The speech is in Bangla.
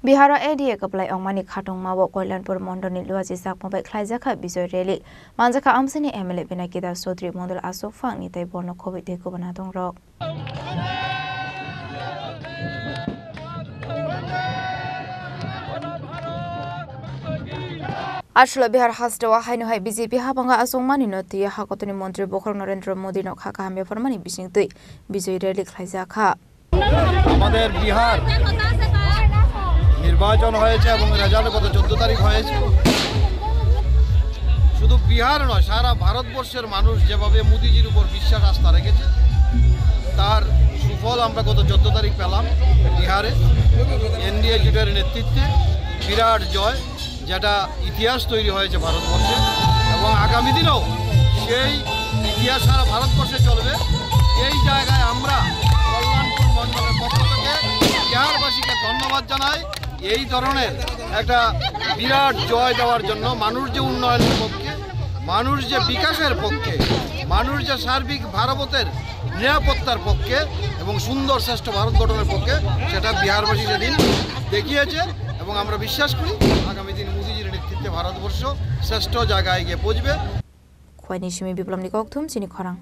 बिहार एडीए कपलाई अंगमानी खाटों मावो कल्याणपुर मंडलनि लुआजी साकमबाय ख्लाइजाखा विजय रैली मानजाखा आमसिनि एमएलए बिनाकिदा चौधरी मंडल अशोक फांगनि तै बर्न खबै देखो बना दं रक आशुला बिहार हास्टवा हाइनोहाय बीजेपी हाबांगा असंमानि नति हाकतनि मंत्री बखर नरेंद्र मोदी नो खाका हामे फरमानि बिसिंगतै विजय रैली ख्लाइजाखा আমাদের বিহার নির্বাচন হয়েছে এবং রেজাল্ট গত 14 তারিখ হয়েছে। শুধু বিহার নয়, সারা ভারতবর্ষের মানুষ যেভাবে মোদিজির উপর বিশ্বাস আস্থা রেখেছে তার সুফল আমরা গত 14 তারিখ পেলাম। বিহারে এনডিএ জোটের নেতৃত্বে বিরাট জয়, যেটা ইতিহাস তৈরি হয়েছে ভারতবর্ষে এবং আগামী দিনেও সেই ইতিহাস সারা ভারতবর্ষে চলবে। এই জায়গায় আমরা কল্যাণপুর মণ্ডলের পক্ষ থেকে বিহারবাসীকে ধন্যবাদ জানাই এই ধরনের একটা বিরাট জয় দেওয়ার জন্য। মানুষ যে উন্নয়নের পক্ষে, মানুষ যে বিকাশের পক্ষে, মানুষ যে সার্বিক ভারতের নিরাপত্তার পক্ষে এবং সুন্দর শ্রেষ্ঠ ভারত গঠনের পক্ষে, সেটা বিহারবাসী সেদিন দেখিয়েছে এবং আমরা বিশ্বাস করি আগামী দিন মোদিজির নেতৃত্বে ভারতবর্ষ শ্রেষ্ঠ জায়গায় গিয়ে পৌঁছবে। খোয়াইনি সিমি বিপ্লব নিকথুম চিনি খরাং।